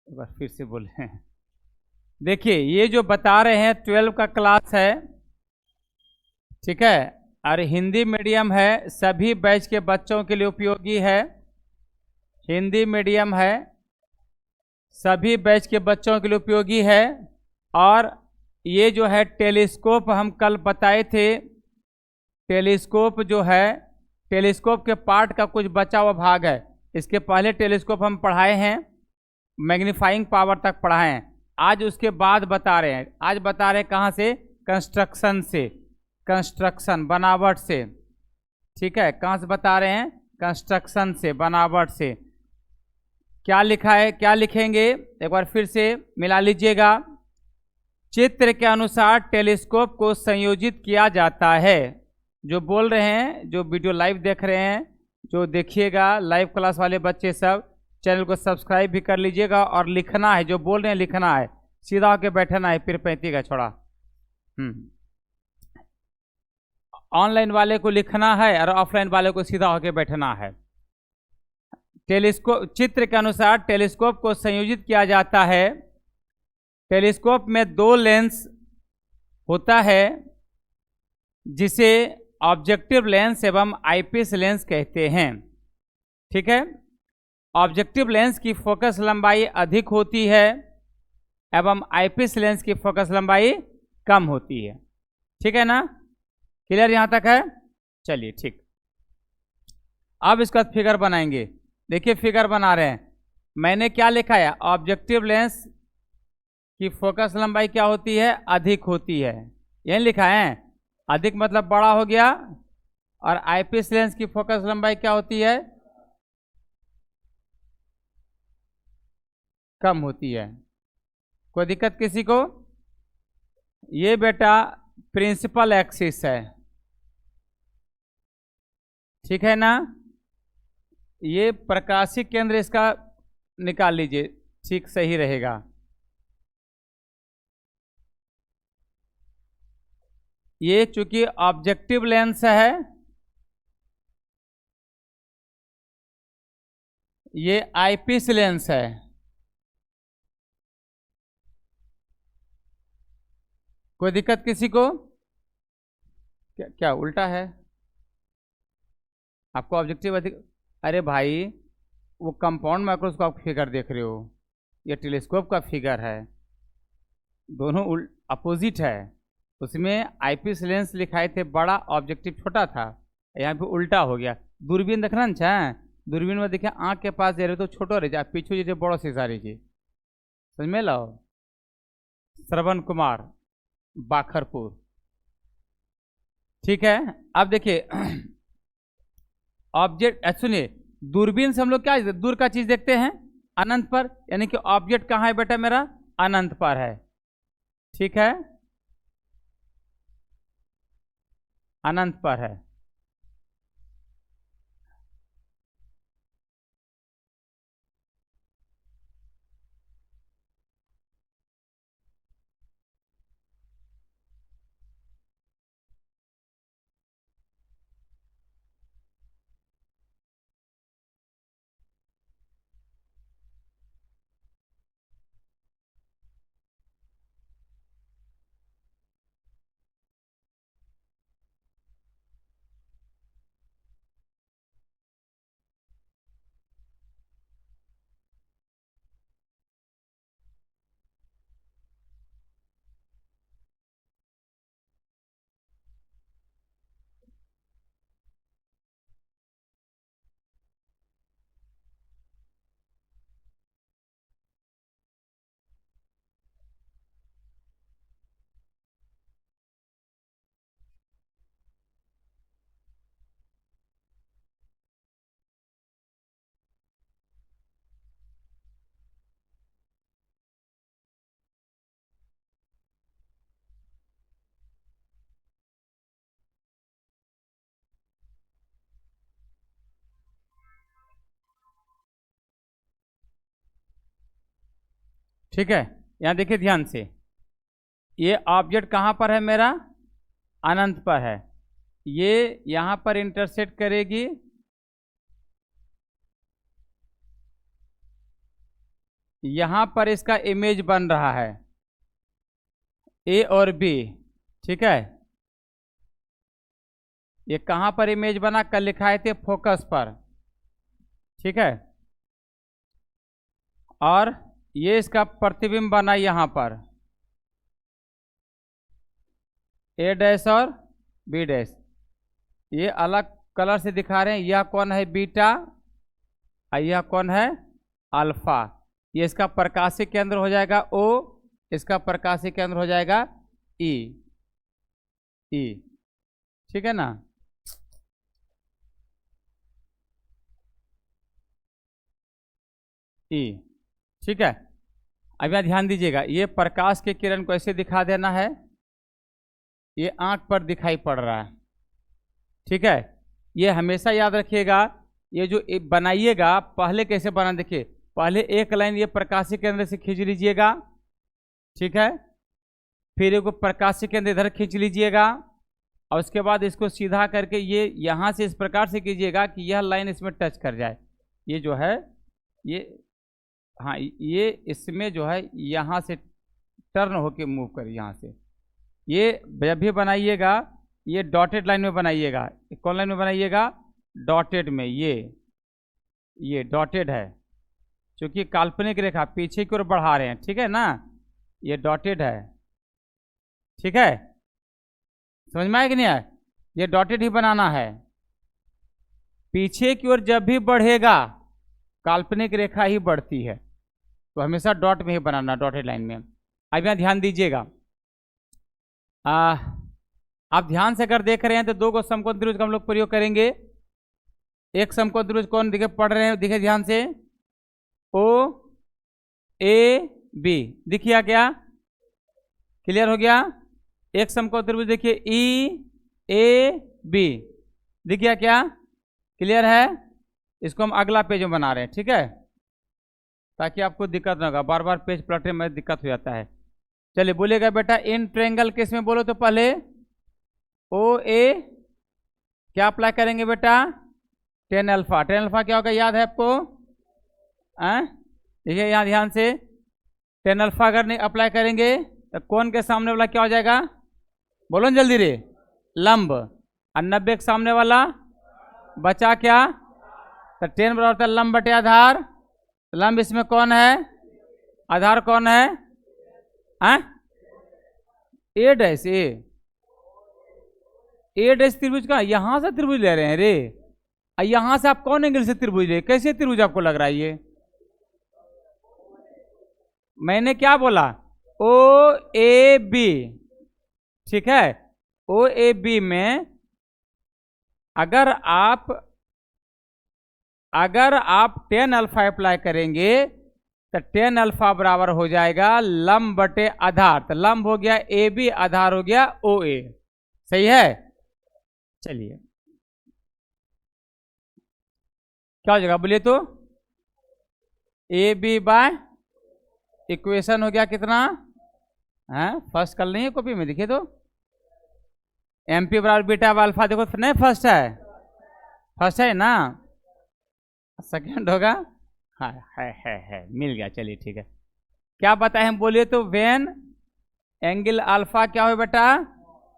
एक बार फिर से बोले। देखिए ये जो बता रहे हैं 12 का क्लास है, ठीक है, और हिंदी मीडियम है, सभी बैच के बच्चों के लिए उपयोगी है। हिंदी मीडियम है, सभी बैच के बच्चों के लिए उपयोगी है। और ये जो है टेलीस्कोप हम कल बताए थे, टेलीस्कोप जो है, टेलीस्कोप के पार्ट का कुछ बचा हुआ भाग है। इसके पहले टेलीस्कोप हम पढ़ाए हैं, मैग्नीफाइंग पावर तक पढ़ाए हैं। आज उसके बाद बता रहे हैं, आज बता रहे हैं कहाँ से, कंस्ट्रक्शन से, कंस्ट्रक्शन बनावट से, ठीक है, कहाँ से बता रहे हैं, कंस्ट्रक्शन से, बनावट से। क्या लिखा है, क्या लिखेंगे, एक बार फिर से मिला लीजिएगा। चित्र के अनुसार टेलीस्कोप को संयोजित किया जाता है। जो बोल रहे हैं, जो वीडियो लाइव देख रहे हैं, जो देखिएगा लाइव क्लास वाले बच्चे सब, चैनल को सब्सक्राइब भी कर लीजिएगा। और लिखना है, जो बोल रहे हैं लिखना है, सीधा होकर बैठना है, फिर 35 का छोड़ा। ऑनलाइन वाले को लिखना है और ऑफलाइन वाले को सीधा होकर बैठना है। टेलीस्कोप, चित्र के अनुसार टेलीस्कोप को संयोजित किया जाता है। टेलीस्कोप में 2 लेंस होता है, जिसे ऑब्जेक्टिव लेंस एवं आईपीस लेंस कहते हैं, ठीक है। ऑब्जेक्टिव लेंस की फोकस लंबाई अधिक होती है एवं आईपीस लेंस की फोकस लंबाई कम होती है, ठीक है ना, क्लियर यहां तक है। चलिए ठीक, अब इसका फिगर बनाएंगे। देखिए फिगर बना रहे हैं, मैंने क्या लिखा है, ऑब्जेक्टिव लेंस की फोकस लंबाई क्या होती है, अधिक होती है, यही लिखा है। अधिक मतलब बड़ा हो गया, और आईपीस लेंस की फोकस लंबाई क्या होती है, कम होती है। कोई दिक्कत किसी को? ये बेटा प्रिंसिपल एक्सिस है, ठीक है ना। ये प्रकाशिक केंद्र इसका निकाल लीजिए, ठीक सही रहेगा। ये चूंकि ऑब्जेक्टिव लेंस है, ये आईपीस लेंस है। कोई दिक्कत किसी को? क्या क्या उल्टा है? आपको ऑब्जेक्टिव अधिक, अरे भाई वो कंपाउंड माइक्रोस्कोप फिगर देख रहे हो, ये टेलीस्कोप का फिगर है, दोनों अपोजिट है। उसमें आईपीस लेंस लिखाए थे बड़ा, ऑब्जेक्टिव छोटा था, यहाँ पे उल्टा हो गया। दूरबीन देखना न छा, दूरबीन में देखिए आँख के पास दे रहे तो छोटो रह जाए, पीछू जैसे बड़ो शीशा रही, समझ में लो। श्रवण कुमार, बाखरपुर, ठीक है। अब देखिए ऑब्जेक्ट, सुनिए, दूरबीन से हम लोग क्या दूर का चीज देखते हैं, अनंत पर, यानी कि ऑब्जेक्ट कहाँ है बेटा मेरा, अनंत पर है, ठीक है, अनंत पर है। ठीक है, यहां देखिए ध्यान से, ये ऑब्जेक्ट कहां पर है मेरा, अनंत पर है, ये यहां पर इंटरसेक्ट करेगी, यहां पर इसका इमेज बन रहा है ए और बी, ठीक है। ये कहां पर इमेज बना, कल लिखाए थे फोकस पर, ठीक है। और ये इसका प्रतिबिंब बना यहां पर ए डैश और बी डैश, ये अलग कलर से दिखा रहे हैं। यह कौन है बीटा और यह कौन है अल्फा। ये इसका प्रकाशीय केंद्र हो जाएगा ओ, इसका प्रकाशीय केंद्र हो जाएगा ई, ई, ठीक है ना। ई, ठीक है। अब यहाँ ध्यान दीजिएगा, ये प्रकाश के किरण को ऐसे दिखा देना है, ये आंख पर दिखाई पड़ रहा है, ठीक है। ये हमेशा याद रखिएगा, ये जो बनाइएगा पहले कैसे बना, देखिए पहले एक लाइन ये प्रकाशीय केंद्र से खींच लीजिएगा, ठीक है। फिर एक प्रकाशीय केंद्र इधर खींच लीजिएगा और उसके बाद इसको सीधा करके ये यहाँ से इस प्रकार से कीजिएगा कि यह लाइन इसमें टच कर जाए। ये जो है ये, हाँ ये इसमें जो है यहाँ से टर्न होके मूव करिए यहाँ से। ये जब भी बनाइएगा ये डॉटेड लाइन में बनाइएगा। कौन लाइन में बनाइएगा, डॉटेड में। ये डॉटेड है क्योंकि काल्पनिक रेखा पीछे की ओर बढ़ा रहे हैं, ठीक है ना। ये डॉटेड है, ठीक है। समझ में आया कि नहीं आया, ये डॉटेड ही बनाना है। पीछे की ओर जब भी बढ़ेगा काल्पनिक रेखा ही बढ़ती है, तो हमेशा डॉट में ही बनाना, डॉटेड लाइन में। अब यहाँ ध्यान दीजिएगा, आप ध्यान से अगर देख रहे हैं तो दो को समकोण त्रिभुज का हम लोग प्रयोग करेंगे। एक समकोण त्रिभुज कौन दिखे पढ़ रहे हैं, दिखे ध्यान से, ओ ए बी, दिखिए क्या, क्लियर हो गया। एक समकोण त्रिभुज देखिए ई ए बी, दिखिए क्या, क्लियर है। इसको हम अगला पेज में बना रहे हैं, ठीक है, ताकि आपको दिक्कत ना होगा, बार बार पेज पलटने में दिक्कत हो जाता है। चलिए बोलेगा बेटा इन ट्रायंगल केस में बोलो तो पहले ओ ए क्या अप्लाई करेंगे बेटा, टेन अल्फा। टेन अल्फा क्या होगा याद है आपको, देखिए यहाँ ध्यान से, टेन अल्फा अगर नहीं अप्लाई करेंगे तो कोण के सामने वाला क्या हो जाएगा, बोलो जल्दी रे, लंब। और 90 के सामने वाला बचा क्या, तो 10 बराबर होता है लंब बटे आधार। लंब इसमें कौन है, आधार कौन है, ए डैश, ए डैश त्रिभुज का, यहां से त्रिभुज ले रहे हैं रे। यहां से आप कौन एंगल से त्रिभुज ले, कैसे त्रिभुज आपको लग रहा है ये, मैंने क्या बोला, ओ ए बी, ठीक है। ओ ए बी में अगर आप 10 अल्फा अप्लाई करेंगे तो 10 अल्फा बराबर हो जाएगा लंब बटे आधार। तो लंब हो गया ए बी, आधार हो गया ओ ए, सही है। चलिए क्या हो जाएगा बोलिए तो, ए बी बाय इक्वेशन हो गया कितना है, फर्स्ट कर नहीं है कॉपी में, देखिए तो एम पी बराबर बीटा बाय अल्फा, देखो नहीं फर्स्ट है ना, सेकेंड होगा, हाँ है मिल गया। चलिए ठीक है, क्या बताए हम बोलिए तो, वेन एंगल अल्फा क्या हो बेटा,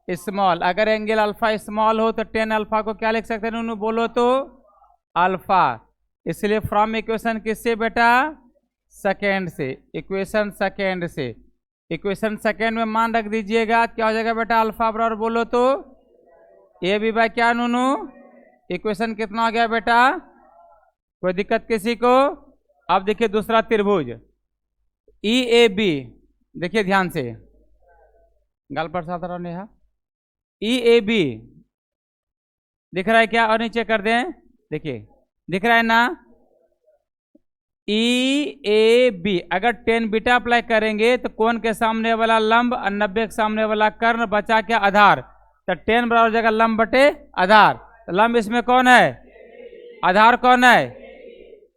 स्मॉल। अगर एंगल अल्फा स्मॉल हो तो 10 अल्फा को क्या लिख सकते हैं उन्होंने बोलो तो अल्फा। इसलिए फ्रॉम इक्वेशन किससे बेटा, सेकेंड से, इक्वेशन सेकेंड से। इक्वेशन सेकेंड में मान रख दीजिएगा, क्या हो जाएगा बेटा, अल्फा बराबर बोलो तो ए बी बाय क्या नूनू, इक्वेशन कितना हो गया बेटा, कोई दिक्कत किसी को। अब देखिए दूसरा त्रिभुज ई ए बी, देखिए ध्यान से, गाल पर साथ नेहा, ई ए बी दिख रहा है क्या, और नीचे कर दें, देखिए दिख रहा है ना, ई ए बी। अगर 10 बीटा अप्लाई करेंगे तो कोण के सामने वाला लंब और 90 के सामने वाला कर्ण, बचा क्या आधार। तो 10 बराबर हो जाएगा लंब बटे आधार। तो लंब इसमें कौन है, आधार कौन है,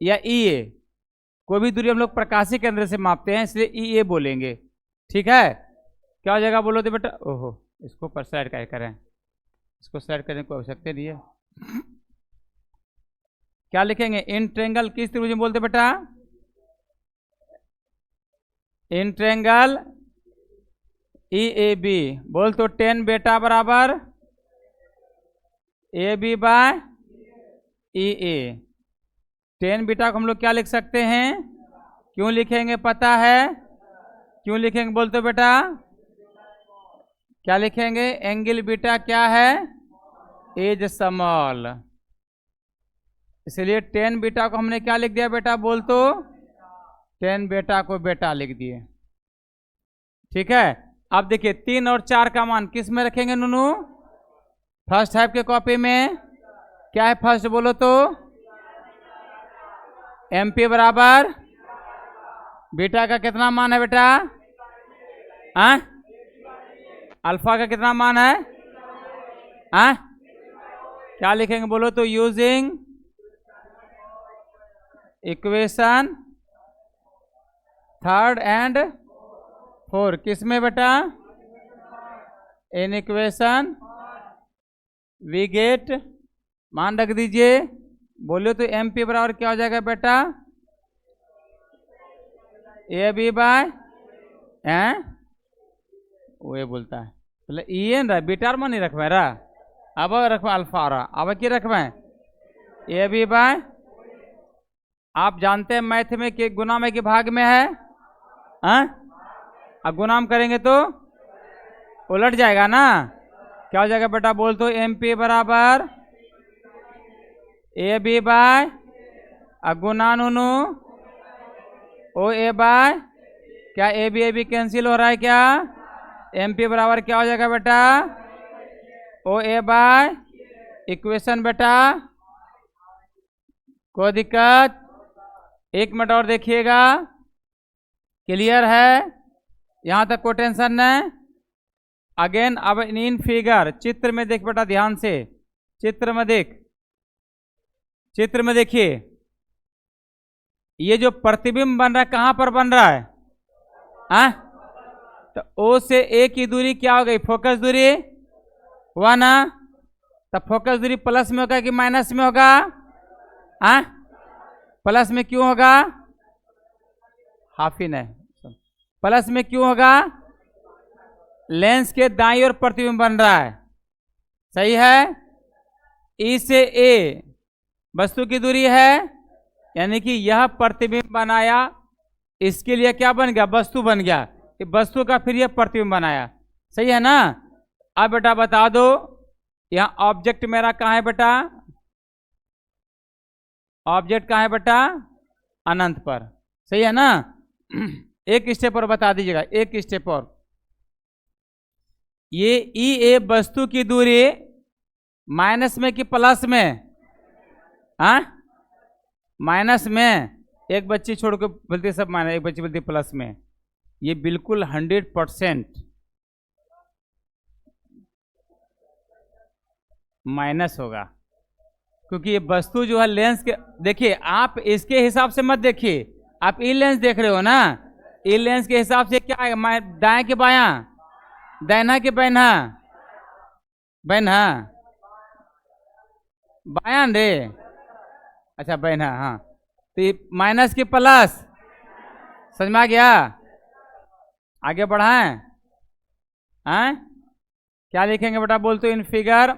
या ई ए। कोई भी दूरी हम लोग प्रकाशीय केंद्र से मापते हैं, इसलिए ई ए बोलेंगे, ठीक है। क्या हो जाएगा बोलो तो बेटा, ओहो इसको पर स्लाइड क्या करें, इसको स्लाइड करने की आवश्यकता नहीं है। क्या लिखेंगे, इन ट्रायंगल किस त्रिभुज में बोलते बेटा, in triangle E A B. बोल तो 10 बेटा बराबर A B by E A. 10 beta को हम लोग क्या लिख सकते हैं? क्यों लिखेंगे पता है? क्यों लिखेंगे बोल तो बेटा? क्या लिखेंगे? एंगल बीटा क्या है? As small. इसलिए 10 बीटा को हमने क्या लिख दिया बेटा बोल तो? 10 बेटा को बेटा लिख दिए। ठीक है। अब देखिए 3 और 4 का मान किस में रखेंगे नूनू? फर्स्ट हाफ के कॉपी में। क्या है फर्स्ट बोलो तो? एम पी बराबर बीटा का कितना मान है बेटा? अल्फा का कितना मान है? क्या लिखेंगे बोलो तो? यूजिंग इक्वेशन 3 एंड 4 किस में बेटा? इन इक्वेशन वी गेट मान रख दीजिए। बोलिए तो एम पी बराबर क्या हो जाएगा बेटा? ए बी बाय वो ये बोलता है पहले ई एन रहा बीटार मान नहीं रखवा रहा। अब रखवा अल्फा रहा। अब क्या रखवा ए बी बाय। आप जानते हैं मैथ में कि गुना में कि भाग में है? अब गुना हम करेंगे तो उलट जाएगा ना। क्या हो जाएगा बेटा बोल तो? एम पी बराबर A B bye Guna Nunu O A bye. क्या ए बी कैंसिल हो रहा है क्या? एम पी बराबर क्या हो जाएगा बेटा? ओ ए बाय इक्वेशन बेटा। कोई दिक्कत? 1 मिनट और देखिएगा। क्लियर है? यहां तक कोई टेंशन नहीं। अगेन अब इन फिगर चित्र में देख बेटा ध्यान से। चित्र में देख। चित्र में देखिए ये जो प्रतिबिंब बन रहा है कहां पर बन रहा है? तो ओ से ए की दूरी क्या हो गई? फोकस दूरी 1। तब फोकस दूरी प्लस में होगा कि माइनस में होगा? प्लस में क्यों होगा? हाफ इन है। प्लस में क्यों होगा? लेंस के दाईं ओर प्रतिबिंब बन रहा है। सही है। ई से ए वस्तु की दूरी है, यानी कि यह प्रतिबिंब बनाया, इसके लिए क्या बन गया? वस्तु बन गया। वस्तु का फिर यह प्रतिबिंब बनाया। सही है ना? अब बेटा बता दो यहां ऑब्जेक्ट मेरा कहां है बेटा? ऑब्जेक्ट कहां है बेटा? अनंत पर। सही है ना? एक स्टेप और बता दीजिएगा, एक स्टेप और। ये ई ए वस्तु की दूरी माइनस में कि प्लस में? माइनस में। एक बच्ची छोड़ के बोलती सब माइनस, एक बच्ची बोलती प्लस में। ये बिल्कुल 100% माइनस होगा, क्योंकि ये वस्तु जो है लेंस के, देखिए आप इसके हिसाब से मत देखिए, आप ई लेंस देख रहे हो ना। ई लेंस के हिसाब से क्या है? दाएं के बायां? दाहिना के बाइना? बाइना बायां रे। अच्छा बाइना। हाँ तो ये माइनस की प्लस। समझ में आ गया? आगे बढ़ाएं? क्या लिखेंगे बेटा बोल तो? इन फिगर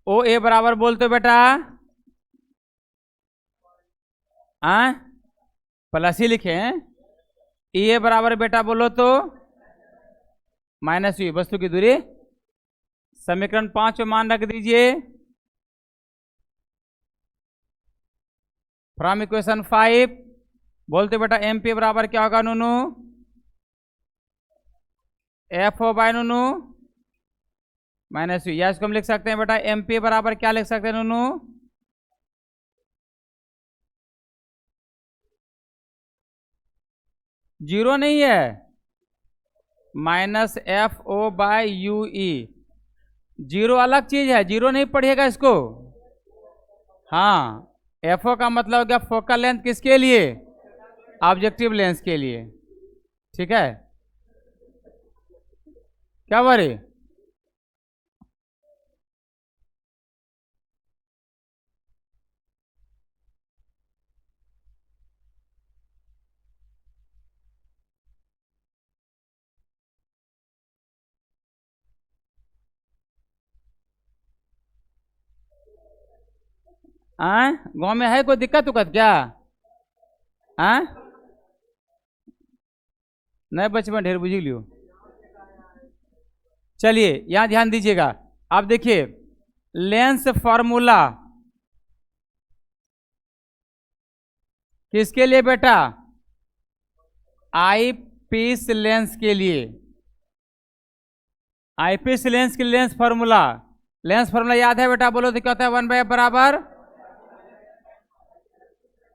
ओ ए बराबर बोल तो बेटा प्लस ही लिखे। ई ए बराबर बेटा बोलो तो माइनस हुई वस्तु की दूरी। समीकरण 5 में मान रख दीजिए। फ्रॉम इक्वेशन 5 बोलते बेटा एम पी बराबर क्या होगा नूनू? एफ ओ बाय नूनू माइनस यू। या इसको हम लिख सकते हैं बेटा एम पी बराबर क्या लिख सकते हैं नूनू? जीरो नहीं है, minus F O by U E. Zero अलग चीज है, जीरो नहीं पढ़िएगा इसको। हाँ एफ ओ का मतलब हो गया फोकल लेंथ किसके लिए? ऑब्जेक्टिव लेंस के लिए। ठीक है? क्या बारे? गांव में है कोई दिक्कत उक्कत क्या? नए बचपन ढेर बुझ लियो। चलिए यहां ध्यान दीजिएगा। आप देखिए लेंस फॉर्मूला किसके लिए बेटा? आई पीस लेंस के लिए। आई पीस लेंस के लेंस फॉर्मूला याद है बेटा? बोलो तो क्या होता है? 1/f बराबर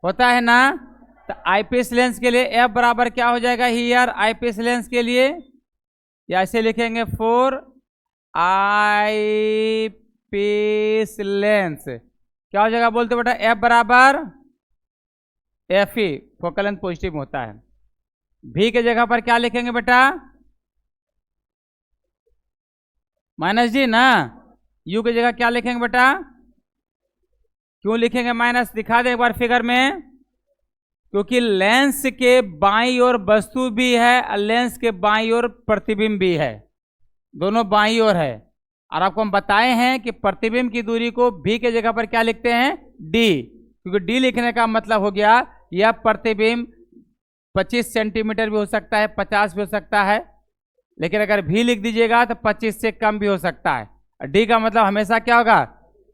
होता है ना। तो आई पीस लेंस के लिए एफ बराबर क्या हो जाएगा हियर? आई पीस लेंस के लिए या ऐसे लिखेंगे 4 आई पीस लेंस क्या हो जाएगा? बोलते बेटा एफ बराबर एफ ही फोकल लेंथ पॉजिटिव होता है। भी के जगह पर क्या लिखेंगे बेटा? -d ना। यू की जगह क्या लिखेंगे बेटा? क्यों लिखेंगे माइनस? दिखा दें एक बार फिगर में। क्योंकि लेंस के बाईं ओर वस्तु भी है और लेंस के बाईं ओर प्रतिबिंब भी है, दोनों बाईं ओर है। और आपको हम बताए हैं कि प्रतिबिंब की दूरी को भी के जगह पर क्या लिखते हैं? d। क्योंकि d लिखने का मतलब हो गया यह प्रतिबिंब 25 सेंटीमीटर भी हो सकता है, 50 भी हो सकता है, लेकिन अगर भी लिख दीजिएगा तो 25 से कम भी हो सकता है। डी का मतलब हमेशा क्या होगा?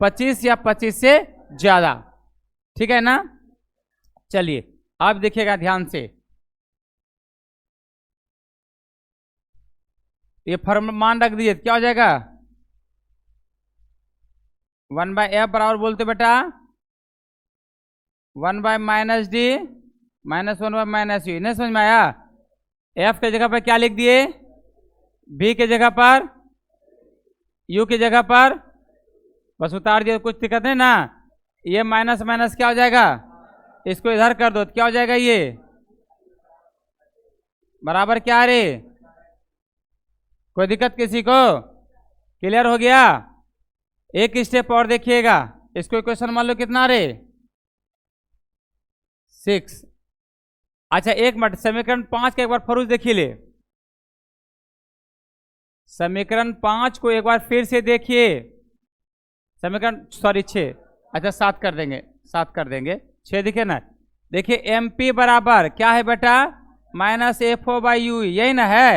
25 या 25 से ज्यादा। ठीक है ना। चलिए आप देखिएगा ध्यान से, ये फॉर्मूला मान रख दीजिए क्या हो जाएगा? 1/f बराबर बोलते बेटा 1/-d -1/-u। नहीं समझ में आया? f के जगह पर क्या लिख दिए? v के जगह पर u की जगह पर बस उतार दिया, कुछ दिक्कत नहीं ना। ये माइनस माइनस क्या हो जाएगा? इसको इधर कर दो तो क्या हो जाएगा? ये बराबर क्या रे? कोई दिक्कत किसी को? क्लियर हो गया? एक स्टेप और देखिएगा। इसको इक्वेशन मान लो कितना रे? 6। अच्छा एक मिनट, समीकरण 5 का एक बार फरूज देखिए ले। समीकरण 5 को एक बार फिर से देखिए। समीकरण 6। अच्छा 7 कर देंगे, 7 कर देंगे। 6 दिखे ना। देखिए एम पी बराबर क्या है बेटा? -FO/u, यही ना है।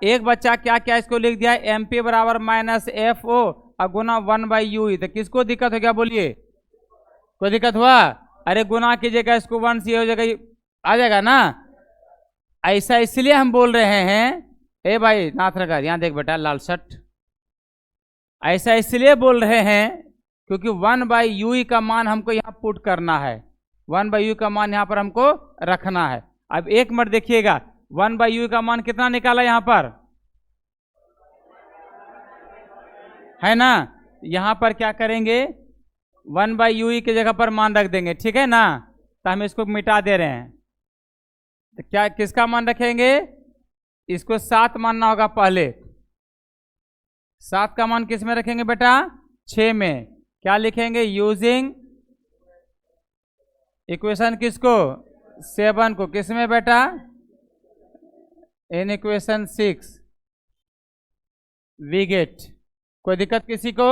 एक बच्चा क्या क्या इसको लिख दिया? एम पी बराबर -FO और गुना 1/u। तो किसको दिक्कत हो गया बोलिए? कोई दिक्कत हुआ? अरे गुना कीजिएगा इसको 1 से हो जाएगा, आ जाएगा ना। ऐसा इसलिए हम बोल रहे हैं, ए भाई नाथनगर यहाँ देख बेटा लाल शर्ट, ऐसा इसलिए बोल रहे हैं क्योंकि 1/u का मान हमको यहाँ पुट करना है। 1/u का मान यहाँ पर हमको रखना है। अब एक मिनट देखिएगा 1/u का मान कितना निकाला यहाँ पर? है ना। यहाँ पर क्या करेंगे? 1/u की जगह पर मान रख देंगे, ठीक है ना। तो हम इसको मिटा दे रहे हैं। तो क्या किसका मान रखेंगे? इसको 7 मानना होगा पहले। 7 का मान किस में रखेंगे बेटा? 6 में। क्या लिखेंगे? यूजिंग इक्वेशन किसको? 7 को। किस में बेटा? In equation 6 we get. कोई दिक्कत किसी को?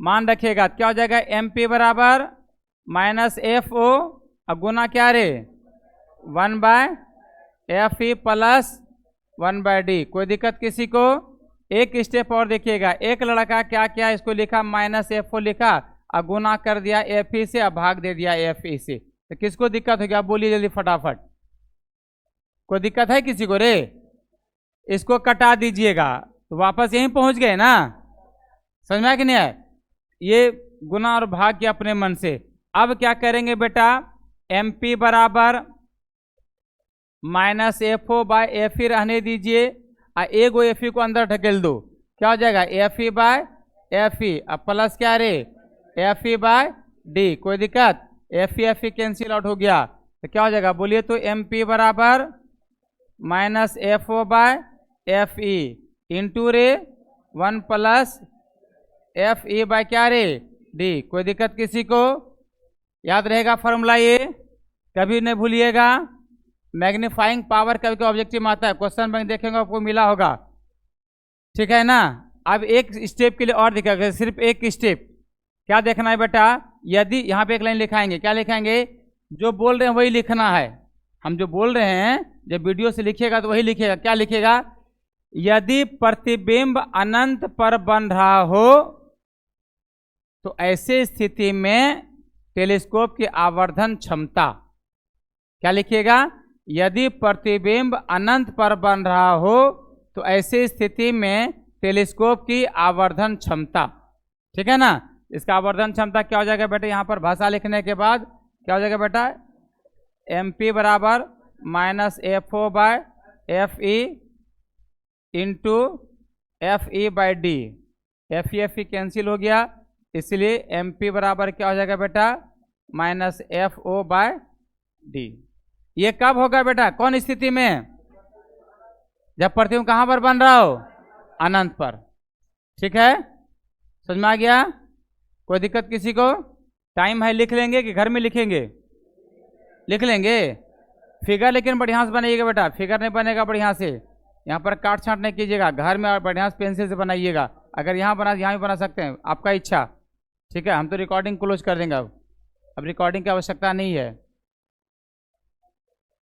मान रखिएगा क्या हो जाएगा? एम पी बराबर -FO और गुना क्या रे? 1/FE plus 1/d। कोई दिक्कत किसी को? एक स्टेप और देखिएगा। एक लड़का क्या क्या इसको लिखा? -FO लिखा और गुना कर दिया FE से और भाग दे दिया FE से। तो किसको दिक्कत हो गया? बोलिए जल्दी फटाफट। कोई दिक्कत है किसी को रे? इसको कटा दीजिएगा तो वापस यहीं पहुंच गए ना। समझ में आया कि नहीं है? ये गुना और भाग के अपने मन से। अब क्या करेंगे बेटा? एम पी बराबर -FO/FE रहने दीजिए और एगो FE को अंदर ढकेल दो। क्या हो जाएगा? FE/FE अब प्लस क्या रे? FE/d। कोई दिक्कत? FE कैंसिल आउट हो गया तो क्या हो जाएगा? बोलिए तो एम पी बराबर -FO/FE इंटू रे 1 प्लस FE क्या रे? d। कोई दिक्कत किसी को? याद रहेगा फॉर्मूला, ये कभी नहीं भूलिएगा। मैग्नीफाइंग पावर का भी ऑब्जेक्टिव आता है, क्वेश्चन बैंक देखेंगे आपको मिला होगा, ठीक है ना। अब एक स्टेप के लिए और दिखाएगा, सिर्फ एक स्टेप। क्या देखना है बेटा, यदि यहाँ पे एक लाइन लिखाएंगे, क्या लिखाएंगे, जो बोल रहे हैं वही लिखना है। हम जो बोल रहे हैं जब वीडियो से लिखेगा तो वही लिखेगा। क्या लिखेगा, यदि प्रतिबिंब अनंत पर बन रहा हो तो ऐसे स्थिति में टेलीस्कोप की आवर्धन क्षमता, क्या लिखिएगा, यदि प्रतिबिंब अनंत पर बन रहा हो तो ऐसी स्थिति में टेलीस्कोप की आवर्धन क्षमता, ठीक है ना। इसका आवर्धन क्षमता क्या हो जाएगा बेटा, यहाँ पर भाषा लिखने के बाद क्या हो जाएगा बेटा, MP बराबर -FO/FE into FE/D। FE cancel हो गया, इसलिए MP बराबर क्या हो जाएगा बेटा, -FO/D। ये कब होगा बेटा, कौन स्थिति में, जब प्रतिबिंब कहां पर बन रहा हो, अनंत पर। ठीक है, समझ में आ गया, कोई दिक्कत किसी को। टाइम है, लिख लेंगे कि घर में लिखेंगे, लिख लेंगे। फिगर लेकिन बढ़िया से बनाइएगा बेटा, फिगर नहीं बनेगा बढ़िया से, यहाँ पर काट छांट नहीं कीजिएगा, घर में बढ़िया से पेंसिल से बनाइएगा। अगर यहाँ बना, यहाँ भी बना सकते हैं, आपका इच्छा। ठीक है, हम तो रिकॉर्डिंग क्लोज कर देंगे अब रिकॉर्डिंग की आवश्यकता नहीं है।